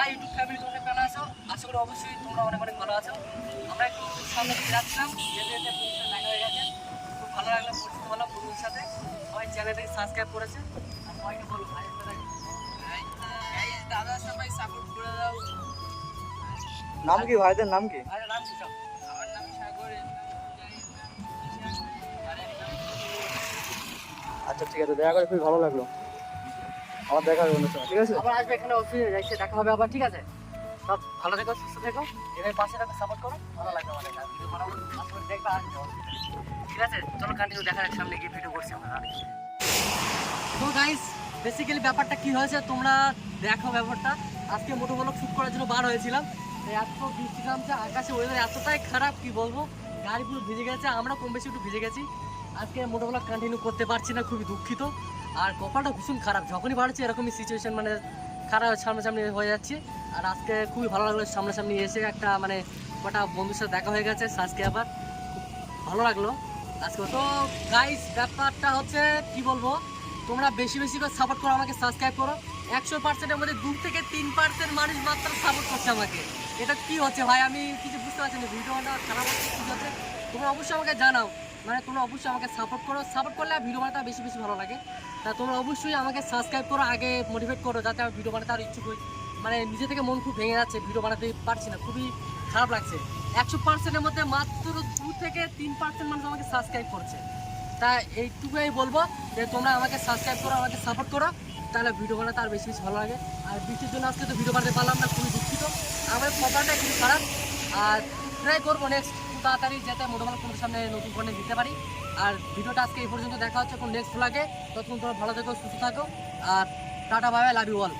High YouTube family, তোমরা কেমন আছো? আশা করি অবশ্যই তোমরা অনেক অনেক ভালো আছো। আমরা একটু সামনে দিকে যাচ্ছিলাম, যেতে যেতে বন্ধুদের দেখা হয়ে গেছে। খুব ভালো লাগলো, পরিচিত হলাম বন্ধুদের সাথে। সবাই চ্যানেলটাকে সাবস্ক্রাইব করেছে। আর সবাইকে বলো ভাই দাদা, সবাই সাপোর্ট করে দাও। নাম কি ভাইদের নাম কি? ভাইয়ের নাম কি? আমার নাম সাগর। আচ্ছা ঠিক আছে, দেখা করে খুবই ভালো লাগলো। আমার দেখা হবে অন্য সময়, ঠিক আছে? আবার আসবে এখানে, অফিসে এসে দেখা হবে আবার, ঠিক আছে? সব ভালো থেকো, সুস্থ থেকো, এভাবে পাশে থাকো, সাপোর্ট করো। ভালো লাগবে আমাদের ভিডিও বানাবো, আসলে দেখবে আসবে, ঠিক আছে? চলো কন্টিনিউ দেখা যাক, সামনে গিয়ে ভিডিও করছি আমরা। তো গাইস, বেসিক্যালি ব্যাপারটা কি হয়েছে তোমরা দেখো। ব্যাপারটা আজকে মোটো ব্লগ শ্যুট করার জন্য বার হয়েছিলাম। এত বৃষ্টি নামছে, আকাশে ওয়েদার এতটাই খারাপ কি বলবো, গাড়ি পুরো ভিজে গেছে, আমরা কম বেশি একটু ভিজে গেছি। আজকে মোটো ব্লগ কন্টিনিউ করতে পারছি না, খুবই দুঃখিত। আর কপালটা ভীষণ খারাপ, যখনই বাড়ছে এরকমই সিচুয়েশন, মানে খারাপ সামনাসামনি হয়ে যাচ্ছে। আর আজকে খুবই ভালো লাগলো সামনাসামনি এসে, একটা মানে কটা বন্ধুর সাথে দেখা হয়ে গেছে, আজকে আবার খুব ভালো লাগলো আজকে। তো গাইস, ব্যাপারটা হচ্ছে কি বলবো, তোমরা বেশি বেশি করে সাপোর্ট করো, আমাকে সাবস্ক্রাইব করো। 100%-এর মধ্যে 2 থেকে 3% মানুষ মাত্র সাপোর্ট করছে আমাকে। এটা কি হচ্ছে ভাই, আমি কিছু বুঝতে পারছি না, ভিডিওটা খারাপ হচ্ছে কি হচ্ছে। তোমরা অবশ্যই আমাকে জানাও, মানে তোমরা অবশ্যই আমাকে সাপোর্ট করো। সাপোর্ট করলে ভিডিও বানাতে বেশি বেশি ভালো লাগে। তা তোমরা অবশ্যই আমাকে সাবস্ক্রাইব করো, আগে মোটিভেট করো, যাতে আমি ভিডিও বানাতে আরও ইচ্ছুক হই। মানে নিজে থেকে মন খুব ভেঙে যাচ্ছে, ভিডিও বানাতে পারছি না, খুবই খারাপ লাগছে। 100%-এর মধ্যে মাত্র 2 থেকে 3% মানুষ আমাকে সাবস্ক্রাইব করছে। তা এইটুকুই বলবো যে তোমরা আমাকে সাবস্ক্রাইব করো, আমাকে সাপোর্ট করো, তাহলে ভিডিও বানাতে আর বেশি বেশি ভালো লাগে। আর বৃষ্টির জন্য আজকে তো ভিডিও বানাতে পারলাম না, খুবই দুঃখিত। আমার কপালটা খুবই খারাপ। আর ট্রাই করবো নেক্সট খুব তাড়াতাড়ি, যাতে মোটামুটি তোমাদের সামনে নতুন কন্টেন্ট দিতে পারি। আর ভিডিওটা আজকে এই পর্যন্ত, দেখা হচ্ছে কোন নেক্সট ব্লগে। ততক্ষণ তোমরা ভালো থেকো, সুস্থ থাকো। আর tata, bye bye, love you all.